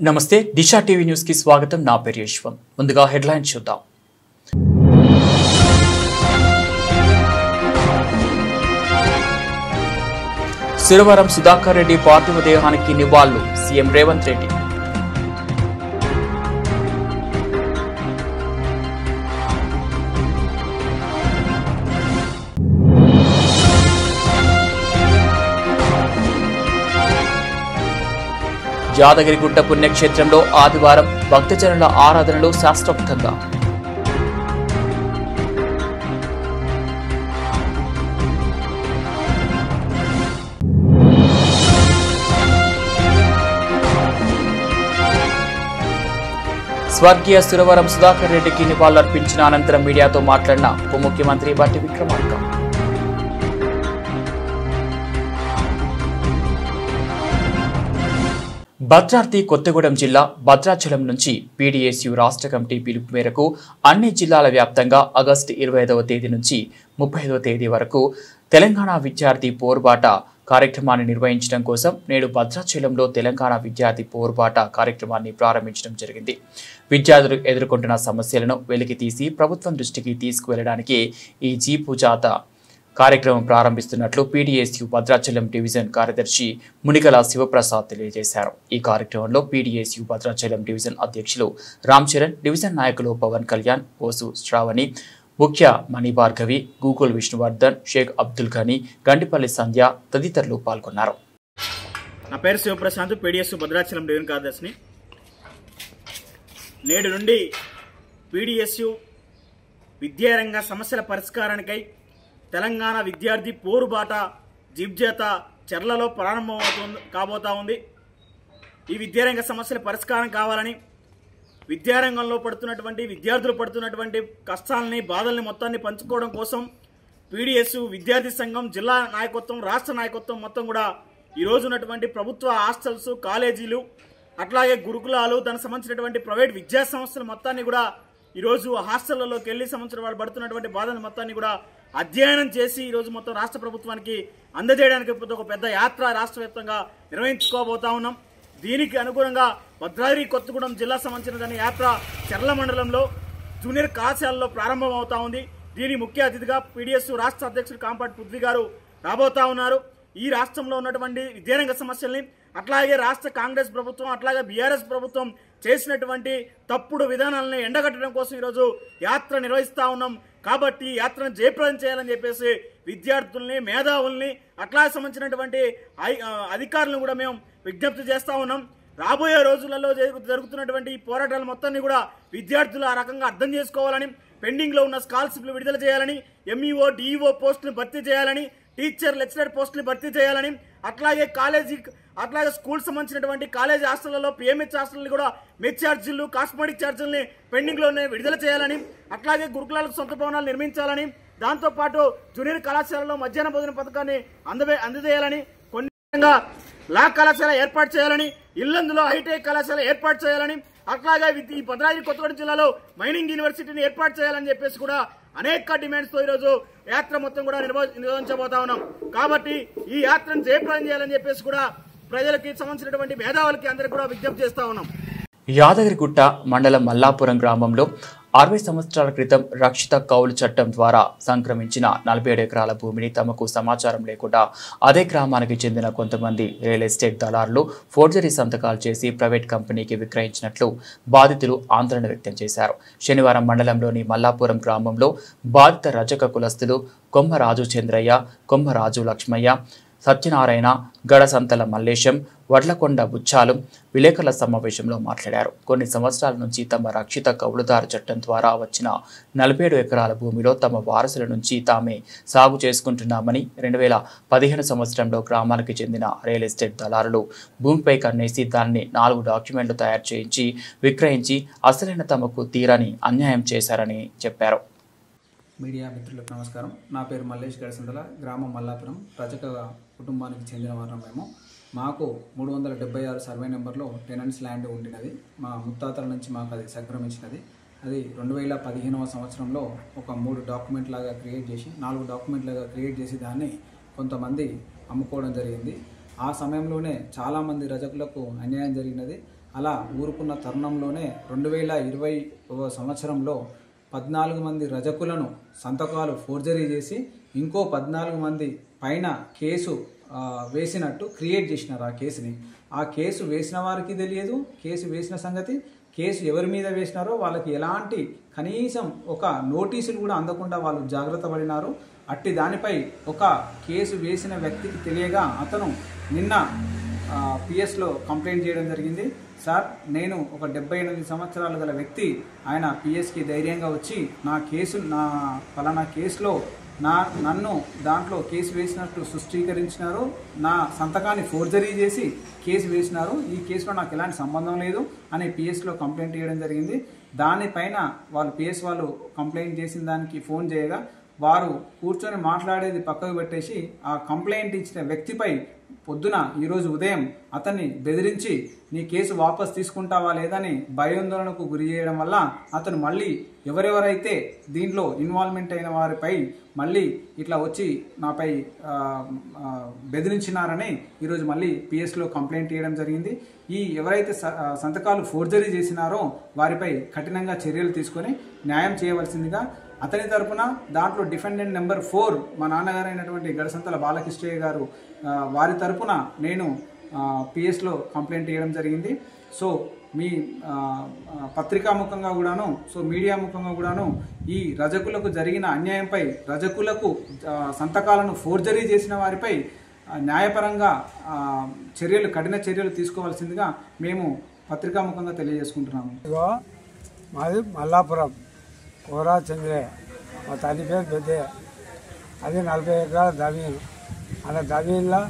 నమస్తే దిశా TV news కి స్వాగతం. నా పేరు యశ్వం. ముందుగా హెడ్లైన్స్ చూద్దాం. సురవరం సుధాకర్ రెడ్డి పార్థివ దేహానికి నివాళులు సీఎం రేవంత్ రెడ్డి. యాదగిరిగుట్ట పుణ్యక్షేత్రంలో ఆదివారం భక్తజనుల ఆరాధనలు శాస్త్రోక్తంగా. స్వర్గీయ సురవరం సుధాకర్ రెడ్డికి నివాళులర్పించిన అనంతరం మీడియాతో మాట్లాడిన ఉప ముఖ్యమంత్రి బట్టి విక్రమార్క. భద్రాద్రి కొత్తగూడెం జిల్లా భద్రాచలం నుంచి పీడీఎస్యు రాష్ట్ర కమిటీ పిలుపు మేరకు అన్ని జిల్లాల వ్యాప్తంగా ఆగస్టు 25వ తేదీ నుంచి 35వ తేదీ వరకు తెలంగాణ విద్యార్థి పోరుబాట కార్యక్రమాన్ని నిర్వహించడం కోసం నేడు భద్రాచలంలో తెలంగాణ విద్యార్థి పోరుబాట కార్యక్రమాన్ని ప్రారంభించడం జరిగింది. విద్యార్థులు ఎదుర్కొంటున్న సమస్యలను వెలికితీసి ప్రభుత్వం దృష్టికి తీసుకువెళ్లడానికి ఈ జీపు జాత కార్యక్రమం ప్రారంభిస్తున్నట్లు పీడీఎస్యు భద్రాచలం డివిజన్ కార్యదర్శి మునిగల శివప్రసాద్ తెలియజేశారు. ఈ కార్యక్రమంలో పీడీఎస్యు భద్రాచలం డివిజన్ అధ్యక్షులు రామ్ చరణ్, డివిజన్ నాయకులు పవన్ కళ్యాణ్, ఓసు శ్రావణి, ముఖ్య మణిభార్గవి, గూగుల్ విష్ణువర్ధన్, షేక్ అబ్దుల్ ఘనీ, గండిపల్లి సంధ్య తదితరులు పాల్గొన్నారు. నా పేరు శివప్రసాద్, పీడీఎస్యు భద్రాచలం డివిజన్ కార్యదర్శిని. నేడు నుండి పీడీఎస్యు విద్యారంగ సమస్యల పరిష్కారానికై తెలంగాణ విద్యార్థి పోరుబాట జీబ్జేత చెర్లలో కాబోతా ఉంది. ఈ విద్యారంగ సమస్యల పరిష్కారం కావాలని, విద్యారంగంలో పడుతున్నటువంటి విద్యార్థులు పడుతున్నటువంటి కష్టాలని, బాధల్ని మొత్తాన్ని పంచుకోవడం కోసం పీడీఎస్యు విద్యార్థి సంఘం జిల్లా నాయకత్వం, రాష్ట్ర నాయకత్వం మొత్తం కూడా ఈరోజు ఉన్నటువంటి ప్రభుత్వ హాస్టల్స్, కాలేజీలు, అట్లాగే గురుకులాలు, దానికి సంబంధించినటువంటి ప్రైవేట్ విద్యా సంస్థలు మొత్తాన్ని కూడా ఈరోజు హాస్టళ్లలోకి వెళ్లి సంవత్సరం వాళ్ళు పడుతున్నటువంటి బాధను మొత్తాన్ని కూడా అధ్యయనం చేసి ఈరోజు మొత్తం రాష్ట్ర ప్రభుత్వానికి అందజేయడానికి ఒక పెద్ద యాత్ర రాష్ట్ర వ్యాప్తంగా నిర్వహించుకోబోతా ఉన్నాం. దీనికి అనుగుణంగా భద్రాద్రి కొత్తగూడెం జిల్లా సంబంధించిన దాని యాత్ర చెర్ల మండలంలో జూనియర్ కళాశాలలో ప్రారంభం అవుతా ఉంది. దీని ముఖ్య అతిథిగా పీడీఎస్యు రాష్ట్ర అధ్యక్షుడు కాంపాటి పృథ్వీ గారు రాబోతా ఉన్నారు. ఈ రాష్ట్రంలో ఉన్నటువంటి విద్యారంగ సమస్యల్ని, అట్లాగే రాష్ట్ర కాంగ్రెస్ ప్రభుత్వం, అట్లాగే బీఆర్ఎస్ ప్రభుత్వం చేసినటువంటి తప్పుడు విధానాలను ఎండగట్టడం కోసం ఈరోజు యాత్ర నిర్వహిస్తా ఉన్నాం. కాబట్టి యాత్రను జయప్రదం చేయాలని చెప్పేసి విద్యార్థుల్ని, మేధావుల్ని, అట్లాగే సంబంధించినటువంటి అధికారులను కూడా మేము విజ్ఞప్తి చేస్తా ఉన్నాం. రాబోయే రోజులలో జరుగుతున్నటువంటి ఈ పోరాటాల మొత్తాన్ని కూడా విద్యార్థులు ఆ రకంగా అర్థం చేసుకోవాలని, పెండింగ్ లో ఉన్న స్కాలర్షిప్లు విడుదల చేయాలని, ఎంఈఓ, డిఈఓ పోస్టులను భర్తీ చేయాలని, టీచర్, లెక్చరర్ పోస్టులు భర్తీ చేయాలని, అట్లాగే స్కూల్ సంబంధించినటువంటి కాలేజీ హాస్టళ్లలో పిఎంహెచ్ హాస్టల్ని కూడా మెస్ ఛార్జీలు, కాస్మెటిక్ ఛార్జీలని పెండింగ్ లోనే విడుదల చేయాలని, అట్లాగే గురుకులాలకు సొంత భవనాలు నిర్మించాలని, దాంతోపాటు జూనియర్ కళాశాలలో మధ్యాహ్న భోజన పథకాన్ని అందజేయాలని, కొన్ని లా కళాశాల ఏర్పాటు చేయాలని, ఇల్లందులో హైటెక్ కళాశాల ఏర్పాటు చేయాలని, అట్లాగే ఈ భద్రాద్రి కొత్తగూడెం జిల్లాలో మైనింగ్ యూనివర్సిటీని ఏర్పాటు చేయాలని చెప్పేసి కూడా అనేక డిమాండ్స్ తో ఈరోజు యాత్ర మొత్తం కూడా నిర్వహించబోతా ఉన్నాం. కాబట్టి ఈ యాత్రను జయప్రదం చేయాలని చెప్పేసి కూడా ప్రజలకి సంబంధించినటువంటి మేధావులకి అందరికీ కూడా విజ్ఞప్తి చేస్తా ఉన్నాం. యాదగిరిగుట్ట మండలం మల్లాపురం గ్రామంలో 60 సంవత్సరాల క్రితం రక్షిత కౌలు చట్టం ద్వారా సంక్రమించిన 47 ఎకరాల భూమిని తమకు సమాచారం లేకుండా అదే గ్రామానికి చెందిన కొంతమంది రియల్ ఎస్టేట్ దళారులు ఫోర్జరీ సంతకాలు చేసి ప్రైవేట్ కంపెనీకి విక్రయించినట్లు బాధితులు ఆందోళన వ్యక్తం చేశారు. శనివారం మండలంలోని మల్లాపురం గ్రామంలో బాధిత రజక కులస్తులు కొమ్మరాజు చంద్రయ్య, కొమ్మరాజు లక్ష్మయ్య, సత్యనారాయణ, గడసంతల మల్లేశం, వడ్లకొండ బుచ్చాలు విలేకరుల సమావేశంలో మాట్లాడారు. కొన్ని సంవత్సరాల నుంచి తమ రక్షిత కౌలుదారు చట్టం ద్వారా వచ్చిన 47 ఎకరాల భూమిలో తమ వారసుల నుంచి తామే సాగు చేసుకుంటున్నామని, 2015 సంవత్సరంలో గ్రామానికి చెందిన రియల్ ఎస్టేట్ దళారులు భూమిపై కన్నేసి దాన్ని 4 డాక్యుమెంట్లు తయారు చేయించి విక్రయించి అసలైన తమకు తీరని అన్యాయం చేశారని చెప్పారు. మీడియా మిత్రులకు నమస్కారం. నా పేరు మల్లేష్ గడసంతల, గ్రామం మల్లాపురం, రజక కుటుంబానికి చెందిన వారం. మాకు 376 సర్వే నెంబర్లో టెనెంట్స్ ల్యాండ్ ఉండినది. మా ముత్తాతల నుంచి మాకు అది సంక్రమించినది. అది 2015వ సంవత్సరంలో ఒక 3 డాక్యుమెంట్ లాగా క్రియేట్ చేసి 4 డాక్యుమెంట్ లాగా క్రియేట్ చేసి దాన్ని కొంతమంది అమ్ముకోవడం జరిగింది. ఆ సమయంలోనే చాలామంది రజకులకు అన్యాయం జరిగినది. అలా ఊరుకున్న తరుణంలోనే 2020 సంవత్సరంలో 14 మంది రజకులను సంతకాలు ఫోర్జరీ చేసి ఇంకో 14 మంది పైన కేసు వేసినట్టు క్రియేట్ చేసినారు ఆ కేసు వేసిన వారికి తెలియదు, కేసు వేసిన సంగతి, కేసు ఎవరి మీద వేసినారో వాళ్ళకి ఎలాంటి కనీసం ఒక నోటీసులు కూడా అందకుండా వాళ్ళు జాగ్రత్త పడినారు. అట్టి దానిపై ఒక కేసు వేసిన వ్యక్తికి తెలియగా అతను నిన్న పిఎస్లో కంప్లైంట్ చేయడం జరిగింది. సార్, నేను ఒక 78 సంవత్సరాలు గల వ్యక్తి, ఆయన పిఎస్కి ధైర్యంగా వచ్చి నా ఫలానా కేసులో నన్ను దాంట్లో కేసు వేసినట్టు సృష్టీకరించినారు, నా సంతకాన్ని ఫోర్జరీ చేసి కేసు వేసినారు, ఈ కేసులో నాకు ఎలాంటి సంబంధం లేదు అని పిఎస్లో కంప్లైంట్ చేయడం జరిగింది. దానిపైన పిఎస్ వాళ్ళు కంప్లైంట్ చేసిన దానికి ఫోన్ చేయగా వారు కూర్చొని మాట్లాడేది పక్కకు పెట్టేసి ఆ కంప్లైంట్ ఇచ్చిన వ్యక్తిపై పొద్దున ఈరోజు ఉదయం అతన్ని బెదిరించి నీ కేసు వాపస్ తీసుకుంటావా లేదని భయాందోళనకు గురి చేయడం వల్ల అతను మళ్ళీ ఎవరెవరైతే దీంట్లో ఇన్వాల్వ్మెంట్ అయిన వారిపై మళ్ళీ ఇట్లా వచ్చి నాపై బెదిరించినారని ఈరోజు మళ్ళీ పిఎస్లో కంప్లైంట్ చేయడం జరిగింది. ఎవరైతే సంతకాలు ఫోర్జరీ చేసినారో వారిపై కఠినంగా చర్యలు తీసుకొని న్యాయం చేయవలసిందిగా అతని తరపున దాంట్లో డిఫెండెంట్ నెంబర్ 4 మా నాన్నగారు అయినటువంటి గడసంతల బాలకృష్ణయ్య గారు వారి తరపున నేను పిఎస్లో కంప్లైంట్ చేయడం జరిగింది. సో మీ పత్రికాముఖంగా కూడాను మీడియా ముఖంగా కూడాను ఈ రజకులకు జరిగిన అన్యాయంపై, రజకులకు సంతకాలను ఫోర్జరీ చేసిన వారిపై న్యాయపరంగా కఠిన చర్యలు తీసుకోవాల్సిందిగా మేము పత్రికాముఖంగా తెలియజేసుకుంటున్నాము. మాది మల్లాపురం కోరా చంద్రయ్య, మా తల్లి పేరు పెద్దయ్య. అది 40 ఎకరాల జమీను. అలా జమీన్లో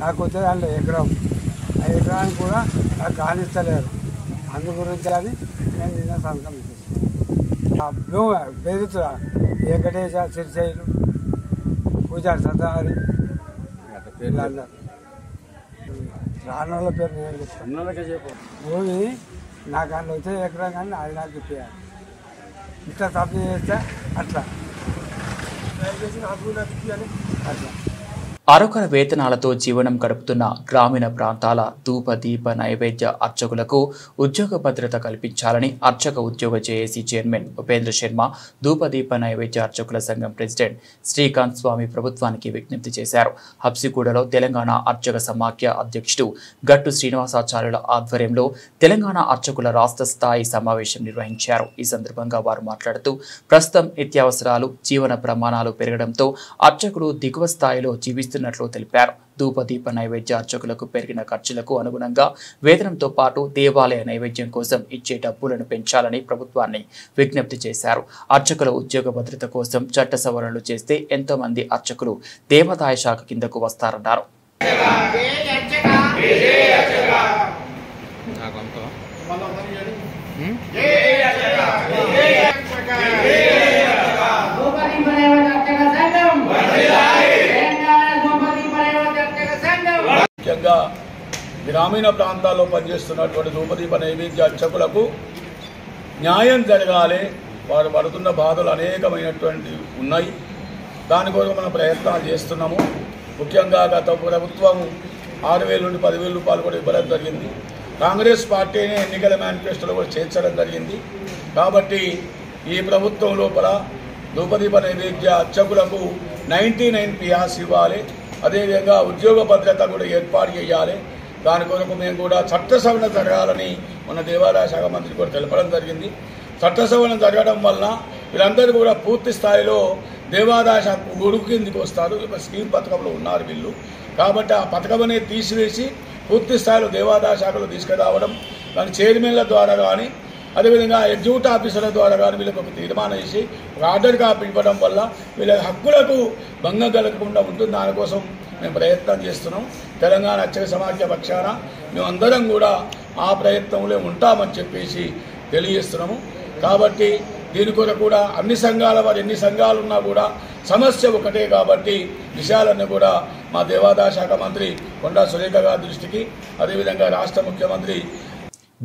నాకు వచ్చేది అందులో ఎకరం, ఆ ఎకరానికి కూడా నాకు కానిస్తలేరు. అందు గురించి అది నేను నిన్న సంతకం ఇచ్చేస్తాను. పేరుతురా వెంకటేశ, సిరిశైలు, పూజారి సత్యహరి, వీళ్ళందరూ రానుల పేరు నేను చెప్తాను. భూమి నాకు అందులో వచ్చే ఎకరం కానీ అది నాకు ఇప్పేయాలి. ఇట్లా తప్పు చేస్తే అట్లా. అరకొర వేతనాలతో జీవనం గడుపుతున్న గ్రామీణ ప్రాంతాల ధూప దీప నైవేద్య అర్చకులకు ఉద్యోగ భద్రత కల్పించాలని అర్చక ఉద్యోగ జేఏసీ చైర్మన్ ఉపేంద్ర శర్మ ధూప దీప నైవేద్య అర్చకుల సంఘం ప్రెసిడెంట్ శ్రీకాంత్ స్వామి ప్రభుత్వానికి విజ్ఞప్తి చేశారు. హబ్సిగూడలో తెలంగాణ అర్చక సమాఖ్య అధ్యక్షుడు గట్టు శ్రీనివాసాచార్యుల ఆధ్వర్యంలో తెలంగాణ అర్చకుల రాష్ట్ర స్థాయి సమావేశం నిర్వహించారు. ఈ సందర్భంగా వారు మాట్లాడుతూ ప్రస్తుతం నిత్యావసరాలు, జీవన ప్రమాణాలు పెరగడంతో అర్చకులు దిగువ స్థాయిలో జీవిస్తున్నట్లు తెలిపారు. ధూపదీప నైవేద్య అర్చకులకు పెరిగిన ఖర్చులకు అనుగుణంగా వేతనంతో పాటు దేవాలయ నైవేద్యం కోసం ఇచ్చే డబ్బులను పెంచాలని ప్రభుత్వాన్ని విజ్ఞప్తి చేశారు. అర్చకుల ఉద్యోగ భద్రత కోసం చట్ట సవరణలు చేస్తే ఎంతో మంది అర్చకులు దేవాదాయ శాఖ కిందకు వస్తారన్నారు. ముఖ్యంగా గ్రామీణ ప్రాంతాల్లో పనిచేస్తున్నటువంటి ధూపదీప నైవేద్య అర్చకులకు న్యాయం జరగాలి. వారు పడుతున్న బాధలు అనేకమైనటువంటి ఉన్నాయి. దానికోసం మనం ప్రయత్నాలు చేస్తున్నాము. ముఖ్యంగా గత ప్రభుత్వం 6,000 నుండి 10,000 రూపాయలు కూడా ఇవ్వడం జరిగింది. కాంగ్రెస్ పార్టీని ఎన్నికల మేనిఫెస్టోలో కూడా చేర్చడం జరిగింది. కాబట్టి ఈ ప్రభుత్వం లోపల ధూపదీప నైవేద్య అర్చకులకు 99 పియాస్ ఇవ్వాలి. అదేవిధంగా ఉద్యోగ భద్రత కూడా ఏర్పాటు చేయాలి. దాని కొరకు మేము కూడా చట్ట సవరణ జరగాలని మన దేవాదాయ శాఖ మంత్రి కూడా తెలపడం జరిగింది. చట్ట సవరణ జరగడం వలన వీళ్ళందరూ కూడా పూర్తి స్థాయిలో దేవాదాయ శాఖ గొడుగు కిందికి వస్తారు. ఒక స్కీమ్ పథకంలో ఉన్నారు వీళ్ళు. కాబట్టి ఆ పథకం అనేది తీసివేసి పూర్తి స్థాయిలో దేవాదాయ శాఖలో తీసుకురావడం, దాని చైర్మన్ల ద్వారా కానీ అదేవిధంగా ఎగ్జిక్యూటివ్ ఆఫీసర్ల ద్వారా కానీ వీళ్ళకి ఒక తీర్మానం చేసి ఒక ఆర్డర్ కాపీ ఇవ్వడం వల్ల వీళ్ళ హక్కులకు భంగం కలగకుండా ఉంటుంది. దానికోసం మేము ప్రయత్నం చేస్తున్నాం. తెలంగాణ అర్చక సమాఖ్య పక్షాన మేమందరం కూడా ఆ ప్రయత్నంలో ఉంటామని చెప్పేసి తెలియజేస్తున్నాము. కాబట్టి దీని కొరకు కూడా అన్ని సంఘాల వారు ఎన్ని సంఘాలు ఉన్నా కూడా సమస్య ఒకటే. కాబట్టి విషయాలన్నీ కూడా మా దేవాదాయ శాఖ మంత్రి కొండా సురేఖ గారి దృష్టికి, అదేవిధంగా రాష్ట్ర ముఖ్యమంత్రి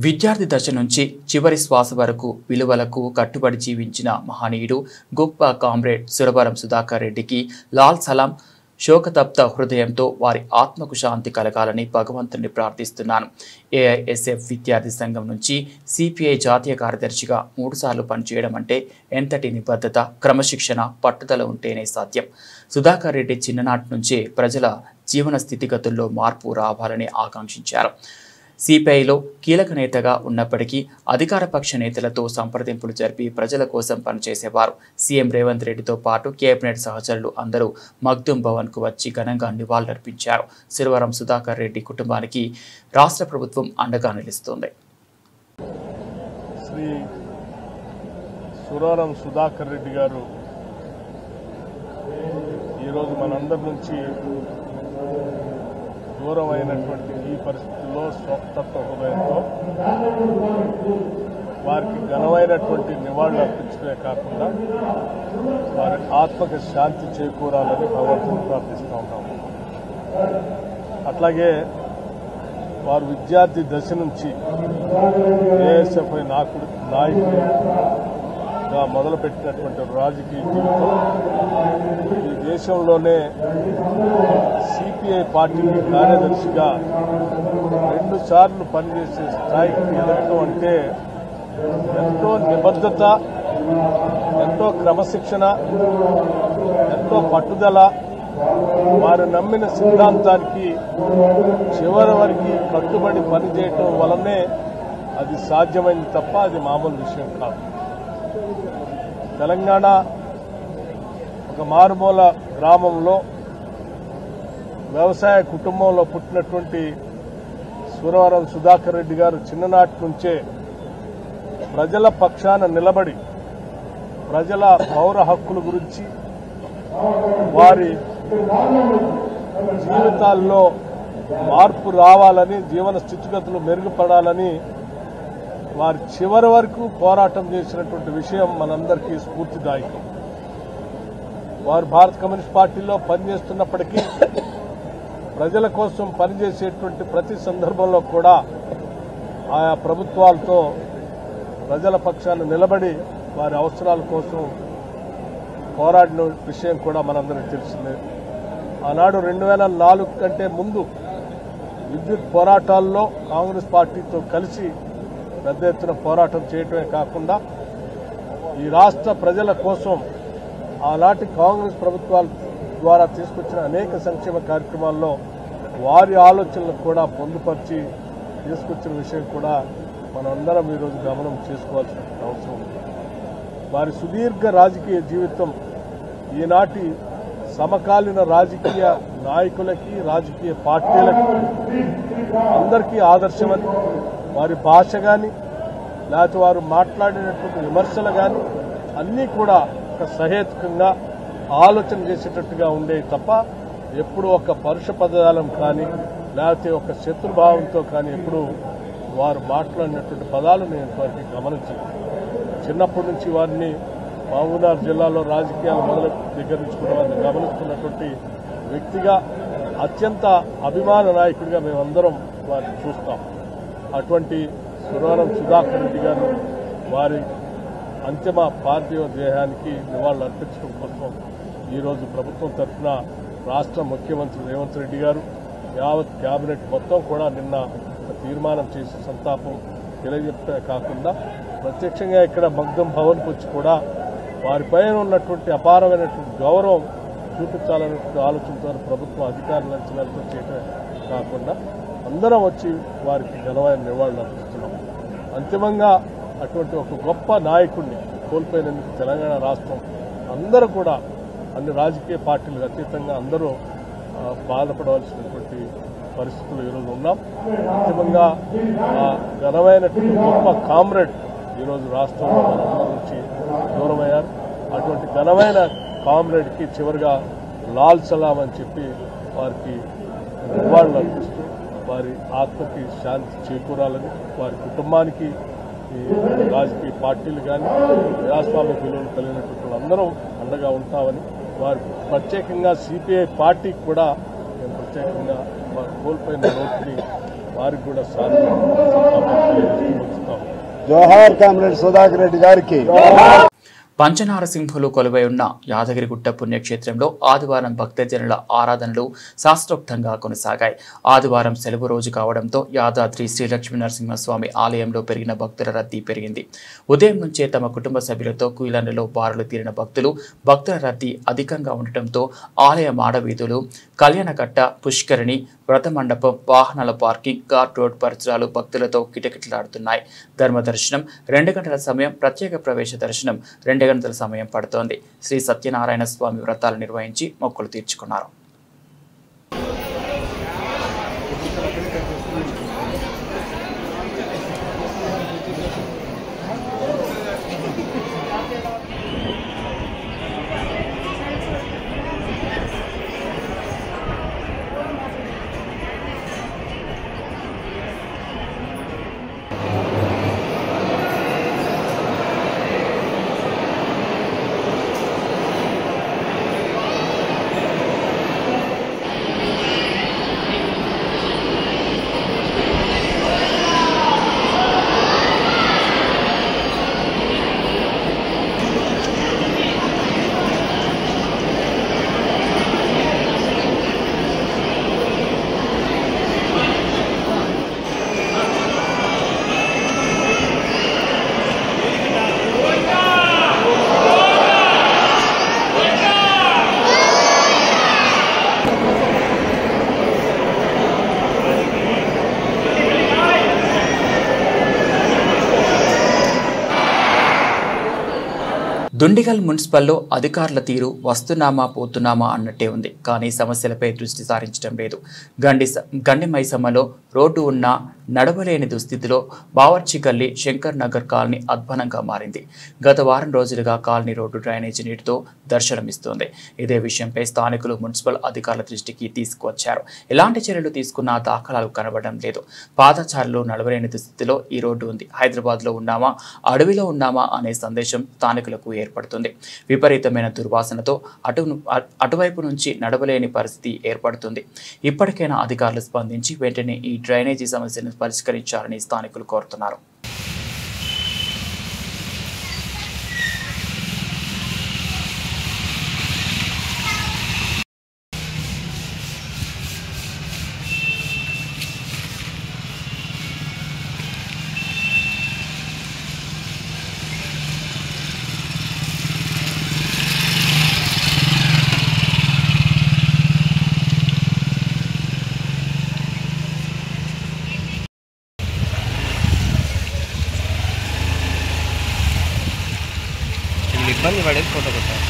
విద్యార్థి దశ నుంచి చివరి శ్వాస వరకు విలువలకు కట్టుబడి జీవించిన మహనీయుడు గొప్ప కామ్రేడ్ సురవరం సుధాకర్ రెడ్డికి లాల్ సలాం శోకతప్త హృదయంతో వారి ఆత్మకు శాంతి కలగాలని భగవంతుని ప్రార్థిస్తున్నాను. ఏఐఎస్ఎఫ్ విద్యార్థి సంఘం నుంచి సిపిఐ జాతీయ కార్యదర్శిగా 3 సార్లు పనిచేయడం అంటే ఎంతటి నిబద్ధత, క్రమశిక్షణ, పట్టుదల ఉంటేనే సాధ్యం. సుధాకర్ రెడ్డి చిన్ననాటి నుంచే ప్రజల జీవన స్థితిగతుల్లో మార్పు రావాలని ఆకాంక్షించారు. సిపిఐలో కీలక నేతగా ఉన్నప్పటికీ అధికార పక్ష నేతలతో సంప్రదింపులు జరిపి ప్రజల కోసం పనిచేసేవారు. సీఎం రేవంత్ రెడ్డితో పాటు కేబినెట్ సహచరులు అందరూ మగ్దుం భవన్కు వచ్చి ఘనంగా నివాళులర్పించారు. సిరివరం సుధాకర్ రెడ్డి కుటుంబానికి రాష్ట్ర ప్రభుత్వం అండగా నిలుస్తుంది. శ్రీ సురవరం సుధాకర్ రెడ్డి గారు ఈరోజు మనందరి నుంచి దూరం అయినటువంటి ఈ పరిస్థితుల్లో శోకతత్వ హృదయంతో వారికి ఘనమైనటువంటి నివాళులు అర్పించడమే కాకుండా వారి ఆత్మకి శాంతి చేకూరాలని భగవంతుని ప్రార్థిస్తూ ఉన్నాము. అట్లాగే వారు విద్యార్థి దశ నుంచి ఏఎస్ఎఫ్ఐ నాయకుడిగా మొదలుపెట్టినటువంటి రాజకీయ జీవితం ఈ దేశంలోనే సిపిఐ పార్టీకి కార్యదర్శిగా 2 సార్లు పనిచేసే స్థాయికి ఎదగడం అంటే ఎంతో నిబద్ధత, ఎంతో క్రమశిక్షణ, ఎంతో పట్టుదల, వారు నమ్మిన సిద్ధాంతానికి చివరి వరకు కట్టుబడి పనిచేయటం వలనే అది సాధ్యమైంది తప్ప అది మామూలు విషయం కాదు. తెలంగాణ ఒక మారుమూల గ్రామంలో వ్యవసాయ కుటుంబంలో పుట్టినటువంటి సురవరం సుధాకర్ రెడ్డి గారు చిన్ననాటి నుంచే ప్రజల పక్షాన నిలబడి ప్రజల పౌర హక్కుల గురించి, వారి జీవితాల్లో మార్పు రావాలని, జీవన స్థితిగతులు మెరుగుపడాలని వారి చివరి వరకు పోరాటం చేసినటువంటి విషయం మనందరికీ స్ఫూర్తిదాయకం. వారు భారత కమ్యూనిస్ట్ పార్టీలో పనిచేస్తున్నప్పటికీ ప్రజల కోసం పనిచేసేటువంటి ప్రతి సందర్భంలో కూడా ఆయా ప్రభుత్వాలతో ప్రజల పక్షాన నిలబడి వారి అవసరాల కోసం పోరాడిన విషయం కూడా మనందరికీ తెలిసిందే. ఆనాడు 2004 కంటే ముందు విద్యుత్ పోరాటాల్లో కాంగ్రెస్ పార్టీతో కలిసి పెద్ద ఎత్తున పోరాటం చేయటమే కాకుండా ఈ రాష్ట్ర ప్రజల కోసం ఆనాటి కాంగ్రెస్ ప్రభుత్వాల ద్వారా తీసుకొచ్చిన అనేక సంక్షేమ కార్యక్రమాల్లో వారి ఆలోచనలు కూడా పొందుపరిచి తీసుకొచ్చిన విషయం కూడా మనందరం ఈరోజు గమనం చేసుకోవాల్సిన అవసరం ఉంది. వారి సుదీర్ఘ రాజకీయ జీవితం ఈనాటి సమకాలీన రాజకీయ నాయకులకి, రాజకీయ పార్టీలకి అందరికీ ఆదర్శమని, వారి భాష కానీ లేకపోతే వారు మాట్లాడినటువంటి విమర్శలు కానీ అన్నీ కూడా ఒక సహేతుకంగా ఆలోచన చేసేటట్టుగా ఉండేవి తప్ప ఎప్పుడు ఒక పరుష పదజాలం కానీ లేకపోతే ఒక శత్రుభావంతో కానీ ఎప్పుడు వారు మాట్లాడినటువంటి పదాలు నేను ఇంతవరకు గమనించలేదు. చిన్నప్పటి నుంచి వారిని మహబూబ్నగర్ జిల్లాలో రాజకీయాలు మొదలు దగ్గర నుంచి కూడా వారిని గమనిస్తున్నటువంటి వ్యక్తిగా, అత్యంత అభిమాన నాయకుడిగా మేమందరం వారిని చూస్తాం. అటువంటి సురవరం సుధాకర్ రెడ్డి గారు వారి అంతిమ పార్థివ దేహానికి నివాళులు అర్పించడం కోసం ఈరోజు ప్రభుత్వం తరఫున రాష్ట్ర ముఖ్యమంత్రి రేవంత్ రెడ్డి గారు, యావత్ కేబినెట్ మొత్తం కూడా నిన్న తీర్మానం చేసి సంతాపం తెలియజెప్పే కాకుండా ప్రత్యక్షంగా ఇక్కడ మగ్దుం భవన్కి వచ్చి కూడా వారిపైన ఉన్నటువంటి అపారమైనటువంటి గౌరవం చూపించాలనేటువంటి ఆలోచనతో ప్రభుత్వ అధికారుల అంచనాలతో చేయటమే కాకుండా అందరం వచ్చి వారికి ఘనమైన నివాళులు అర్పిస్తున్నాం. అంతిమంగా అటువంటి ఒక గొప్ప నాయకుడిని కోల్పోయినందుకు తెలంగాణ రాష్ట్రం అందరూ కూడా అన్ని రాజకీయ పార్టీలకు అతీతంగా అందరూ బాధపడవలసినటువంటి పరిస్థితులు ఈరోజు ఉన్నాం. అంతిమంగా ఘనమైనటువంటి గొప్ప కామ్రేడ్ ఈరోజు రాష్ట్రంలో మనందరి నుంచి దూరమయ్యారు. అటువంటి ఘనమైన కామ్రేడ్కి చివరిగా లాల్ సలాం అని చెప్పి వారికి నివాళులు అర్పిస్తూ వారి ఆత్మకి శాంతి చేకూరాలని, వారి కుటుంబానికి ఈ రాజకీయ పార్టీలు కానీ ప్రజాస్వామ్య విలువలు కలిగినటువంటి అందరం అండగా ఉంటామని, వారు ప్రత్యేకంగా సిపిఐ పార్టీకి కూడా మేము ప్రత్యేకంగా వారు కోల్పోయిన లోటుని వారికి కూడా సాధిస్తాం. జోహార్ కామ్రేడ్ సుధాకర్ రెడ్డి గారికి. పంచనారసింహులు కొలువై ఉన్న యాదగిరిగుట్ట పుణ్యక్షేత్రంలో ఆదివారం భక్తజనుల ఆరాధనలు శాస్త్రోక్తంగా కొనసాగాయి. ఆదివారం సెలవు రోజు కావడంతో యాదాద్రి శ్రీ లక్ష్మీ నరసింహస్వామి ఆలయంలో పెరిగిన భక్తుల రద్దీ పెరిగింది. ఉదయం నుంచే తమ కుటుంబ సభ్యులతో క్యూలైన్లలో బారులు తీరిన భక్తుల రద్దీ అధికంగా ఉండటంతో ఆలయ మాడవీధులు, కళ్యాణకట్ట, పుష్కరిణి, వ్రతమండపం, వాహనాల పార్కింగ్, ఘాట్ రోడ్ పరిసరాలు భక్తులతో కిటకిటలాడుతున్నాయి. ధర్మదర్శనం 2 గంటల సమయం, ప్రత్యేక ప్రవేశ దర్శనం 2 గంటల సమయం పడుతోంది. శ్రీ సత్యనారాయణ స్వామి వ్రతాలు నిర్వహించి మొక్కులు తీర్చుకున్నారు. దుండిగల్ మున్సిపల్లో అధికారుల తీరు వస్తున్నామా పోతున్నామా అన్నట్టే ఉంది. కానీ సమస్యలపై దృష్టి సారించడం లేదు. గండి మైసమ్మలో రోడ్డు ఉన్నా నడవలేని దుస్థితిలో బావర్చి గల్లీ, శంకర్ నగర్ కాలనీ అధ్వానంగా మారింది. గత వారం రోజులుగా కాలనీ రోడ్డు డ్రైనేజీ నీటితో దర్శనమిస్తోంది. ఇదే విషయంపై స్థానికులు మున్సిపల్ అధికారుల దృష్టికి తీసుకువచ్చారు. ఎలాంటి చర్యలు తీసుకున్నా దాఖలాలు కనబడడం లేదు. పాదచారులు నడవలేని దుస్థితిలో ఈ రోడ్డు ఉంది. హైదరాబాద్లో ఉన్నామా, అడవిలో ఉన్నామా అనే సందేశం స్థానికులకు ఏర్పడుతుంది. విపరీతమైన దుర్వాసనతో అటువైపు నుంచి నడవలేని పరిస్థితి ఏర్పడుతుంది. ఇప్పటికైనా అధికారులు స్పందించి వెంటనే ఈ డ్రైనేజీ సమస్యను పరిష్కరించాలని స్థానికులు కోరుతున్నారు. ఇబ్బంది పడేది ఫోటో కొట్టారు.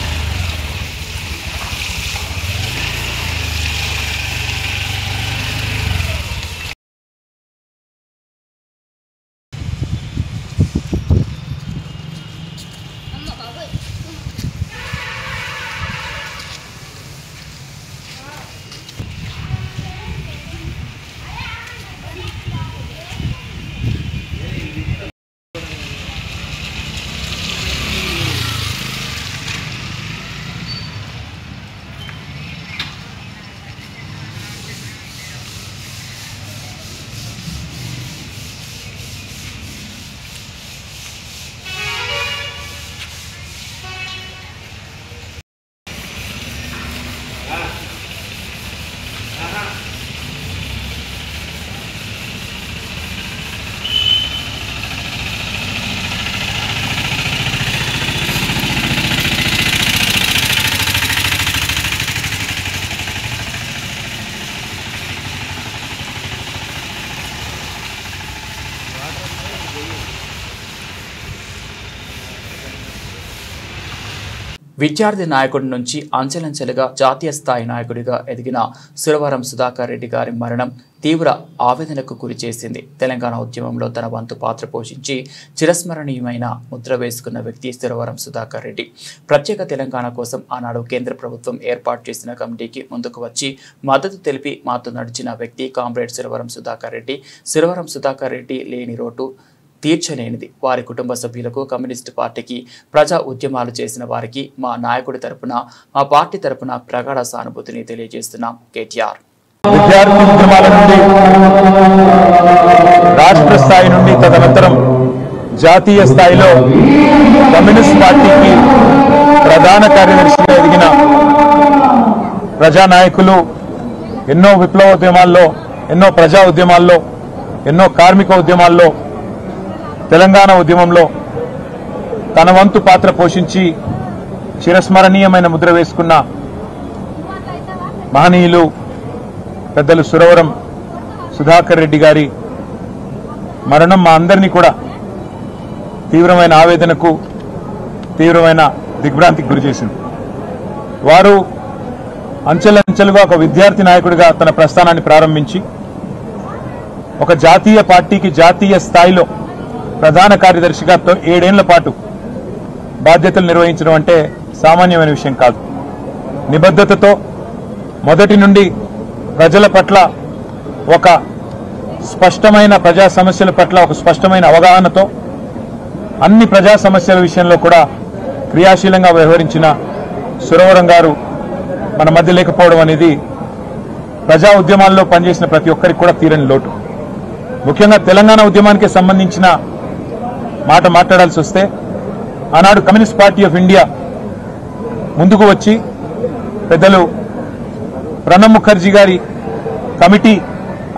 విద్యార్థి నాయకుడి నుంచి అంచెలంచెలుగా జాతీయ స్థాయి నాయకుడిగా ఎదిగిన సురవరం సుధాకర్ రెడ్డి గారి మరణం తీవ్ర ఆవేదనకు గురిచేసింది. తెలంగాణ ఉద్యమంలో తన వంతు పాత్ర పోషించి చిరస్మరణీయమైన ముద్ర వేసుకున్న వ్యక్తి సురవరం సుధాకర్ రెడ్డి. ప్రత్యేక తెలంగాణ కోసం ఆనాడు కేంద్ర ప్రభుత్వం ఏర్పాటు చేసిన కమిటీకి ముందుకు వచ్చి మద్దతు తెలిపి మాతో నడిచిన వ్యక్తి కామ్రేడ్ సురవరం సుధాకర్ రెడ్డి. సురవరం సుధాకర్ రెడ్డి లేని రోడ్డు తీర్చలేనిది. వారి కుటుంబ సభ్యులకు, కమ్యూనిస్టు పార్టీకి, ప్రజా ఉద్యమాలు చేసిన వారికి మా నాయకుడి తరపున, మా పార్టీ తరపున ప్రగాఢ సానుభూతిని తెలియజేస్తున్నాం. కేటీఆర్. విద్యార్థి ఉద్యమాల నుండి రాష్ట్ర స్థాయి నుండి తదనంతరం జాతీయ స్థాయిలో కమ్యూనిస్ట్ పార్టీకి ప్రధాన కార్యదర్శిగా ఎదిగిన ప్రజానాయకులు ఎన్నో విప్లవోద్యమాల్లో, ఎన్నో ప్రజా ఉద్యమాల్లో, ఎన్నో కార్మిక ఉద్యమాల్లో, తెలంగాణ ఉద్యమంలో తన వంతు పాత్ర పోషించి చిరస్మరణీయమైన ముద్ర వేసుకున్న మహనీయులు పెద్దలు సురవరం సుధాకర్ రెడ్డి గారి మరణం మా అందరినీ కూడా తీవ్రమైన ఆవేదనకు, తీవ్రమైన దిగ్భ్రాంతికి గురిచేసింది. వారు అంచెలంచెలుగా ఒక విద్యార్థి నాయకుడిగా తన ప్రస్థానాన్ని ప్రారంభించి ఒక జాతీయ పార్టీకి జాతీయ స్థాయిలో ప్రధాన కార్యదర్శిగా 7 ఏళ్ల పాటు బాధ్యతలు నిర్వహించడం అంటే సామాన్యమైన విషయం కాదు. నిబద్ధతతో మొదటి నుండి ప్రజల పట్ల ఒక స్పష్టమైన ప్రజా సమస్యల పట్ల ఒక స్పష్టమైన అవగాహనతో అన్ని ప్రజా సమస్యల విషయంలో కూడా క్రియాశీలంగా వ్యవహరించిన సురవరం గారు మన మధ్య లేకపోవడం అనేది ప్రజా ఉద్యమాల్లో పనిచేసిన ప్రతి ఒక్కరికి కూడా తీరని లోటు. ముఖ్యంగా తెలంగాణ ఉద్యమానికి సంబంధించిన మాట మాట్లాడాల్సి వస్తే ఆనాడు కమ్యూనిస్ట్ పార్టీ ఆఫ్ ఇండియా ముందుకు వచ్చి పెద్దలు ప్రణబ్ ముఖర్జీ గారి కమిటీ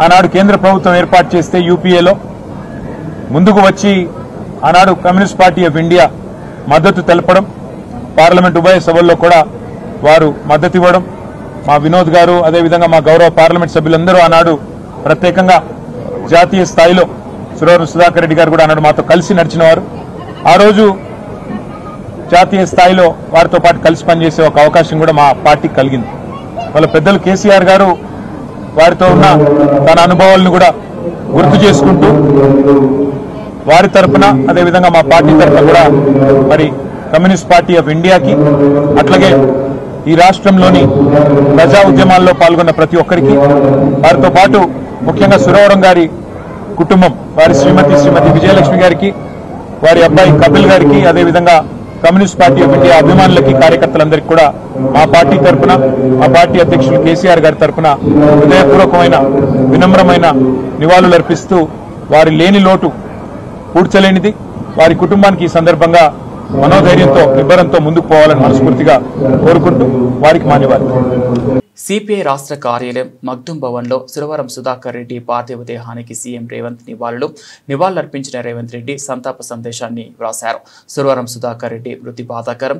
ఆనాడు కేంద్ర ప్రభుత్వం ఏర్పాటు చేస్తే యూపీఏలో ముందుకు వచ్చి ఆనాడు కమ్యూనిస్ట్ పార్టీ ఆఫ్ ఇండియా మద్దతు తెలపడం, పార్లమెంట్ ఉభయ సభల్లో కూడా వారు మద్దతు ఇవ్వడం, మా వినోద్ గారు అదేవిధంగా మా గౌరవ పార్లమెంట్ సభ్యులందరూ ఆనాడు ప్రత్యేకంగా జాతీయ స్థాయిలో సురవరం సుధాకర్ రెడ్డి గారు కూడా ఆనాడు మాతో కలిసి నడిచిన వారు. ఆ రోజు జాతీయ స్థాయిలో వారితో పాటు కలిసి పనిచేసే ఒక అవకాశం కూడా మా పార్టీకి కలిగింది. వాళ్ళ పెద్దలు కేసీఆర్ గారు వారితో ఉన్న తన అనుభవాలను కూడా గుర్తు చేసుకుంటూ వారి తరఫున అదేవిధంగా మా పార్టీ తరఫున కూడా మరి కమ్యూనిస్ట్ పార్టీ ఆఫ్ ఇండియాకి అట్లాగే ఈ రాష్ట్రంలోని ప్రజా ఉద్యమాల్లో పాల్గొన్న ప్రతి ఒక్కరికి, వారితో పాటు ముఖ్యంగా సురవరం గారి కుటుంబం వారి శ్రీమతి విజయలక్ష్మి గారికి, వారి అబ్బాయి కపిల్ గారికి, అదేవిధంగా కమ్యూనిస్ట్ పార్టీ ఆఫ్ ఇండియా అభిమానులకి, కార్యకర్తలందరికీ కూడా మా పార్టీ తరఫున, మా పార్టీ అధ్యక్షులు కేసీఆర్ గారి తరఫున హృదయపూర్వకమైన వినమ్రమైన నివాళులర్పిస్తూ వారి లేని లోటు పూడ్చలేనిది, వారి కుటుంబానికి ఈ సందర్భంగా మనోధైర్యంతో నిబ్బరంతో ముందుకు పోవాలని మనస్ఫూర్తిగా కోరుకుంటూ వారికి మాన్యవాదాలు. సిపిఐ రాష్ట్ర కార్యాలయం మగ్దుం భవన్లో సురవరం సుధాకర్ రెడ్డి పార్థివ దేహానికి సీఎం రేవంత్ నివాళులర్పించిన రేవంత్ రెడ్డి సంతాప సందేశాన్ని వ్రాశారు. సురవరం సుధాకర్ రెడ్డి మృతి బాధాకరం.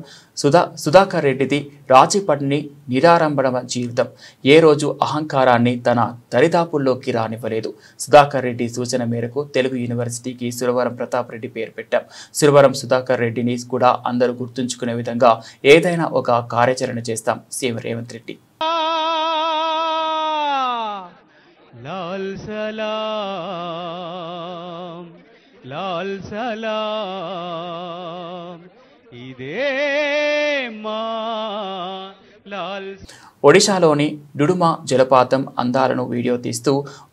సుధాకర్ రెడ్డిది రాజీపడిని నిరారంభణ జీవితం. ఏ రోజు అహంకారాన్ని తన దరిదాపుల్లోకి రానివ్వలేదు. సుధాకర్ రెడ్డి సూచన మేరకు తెలుగు యూనివర్సిటీకి సురవరం ప్రతాప్ రెడ్డి పేరు పెట్టాం. సురవరం సుధాకర్ రెడ్డిని కూడా అందరూ గుర్తుంచుకునే విధంగా ఏదైనా ఒక కార్యాచరణ చేస్తాం. సీఎం రేవంత్ రెడ్డి. लाल सलाम लाल सलाम इदे मा लाल. ఒడిశాలోని డుడుమా జలపాతం అందాలను వీడియో తీస్తూ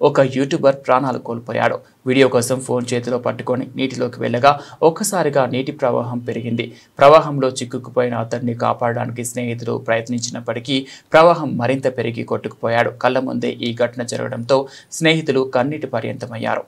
ఒక యూట్యూబర్ ప్రాణాలు కోల్పోయాడు. వీడియో కోసం ఫోన్ చేతిలో పట్టుకొని నీటిలోకి వెళ్ళగా ఒక్కసారిగా నీటి ప్రవాహం పెరిగింది. ప్రవాహంలో చిక్కుకుపోయిన అతన్ని కాపాడడానికి స్నేహితులు ప్రయత్నించినప్పటికీ ప్రవాహం మరింత పెరిగి కొట్టుకుపోయాడు. కళ్ళ ముందే ఈ ఘటన జరగడంతో స్నేహితులు కన్నీటి పర్యంతమయ్యారు.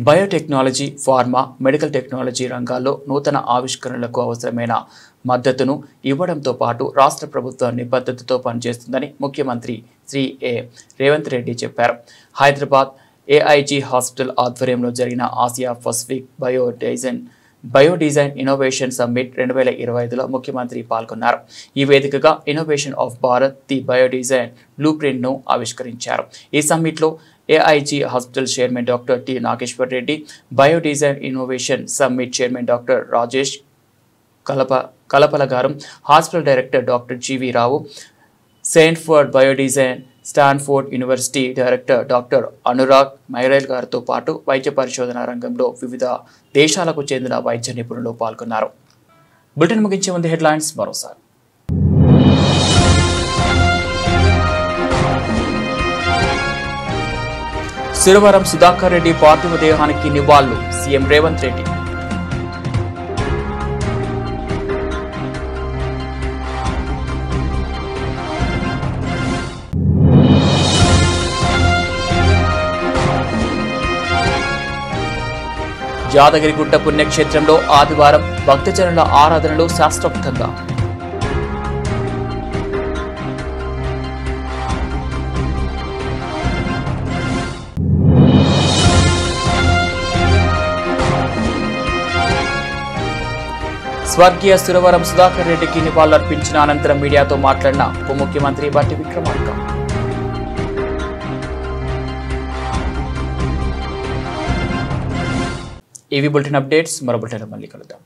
బయోటెక్నాలజీ, ఫార్మా, మెడికల్ టెక్నాలజీ రంగాల్లో నూతన ఆవిష్కరణలకు అవసరమైన మద్దతును ఇవ్వడంతో పాటు రాష్ట్ర ప్రభుత్వం నిబద్ధతతో పనిచేస్తుందని ముఖ్యమంత్రి శ్రీ రేవంత్ రెడ్డి చెప్పారు. హైదరాబాద్ ఏఐజీ హాస్పిటల్ ఆధ్వర్యంలో జరిగిన Asia Pacific biodesign innovation summit 2025లో ముఖ్యమంత్రి పాల్గొన్నారు. ఈ వేదికగా innovation of Bharat the biodesign blue ప్రింట్ను ఆవిష్కరించారు. ఈ సమ్మిట్లో AIG hospital chairman doctor T Nageshwar Reddy, biodesign innovation summit chairman doctor Rajesh Kalapalagaram, hospital director doctor G V Rao, Stanford biodesign Stanford university director doctor Anurag Mairal గారితో పాటు వైద్య పరిశోధన రంగంలో వివిధ దేశాలకు చెందిన వైద్య నిపుణులు పాల్గొన్నారు. బులెటిన్ ముగించే ముందు హెడ్లైన్స్ మరోసారి. సురవరం సుధాకర్ రెడ్డి పార్థివ దేహానికి నివాళులు సీఎం రేవంత్ రెడ్డి. యాదగిరిగుట్ట పుణ్యక్షేత్రంలో ఆదివారం భక్తజనుల ఆరాధనలు శాస్త్రోక్తంగా. స్వర్గీయ సురవరం సుధాకర్ రెడ్డికి నివాళులర్పించిన అనంతరం మీడియాతో మాట్లాడిన ఉప ముఖ్యమంత్రి బట్టి విక్రమార్క. ఇవి బులెటిన్ అప్డేట్స్. మరో బులెటిన్లో మళ్ళీ కలుద్దాం.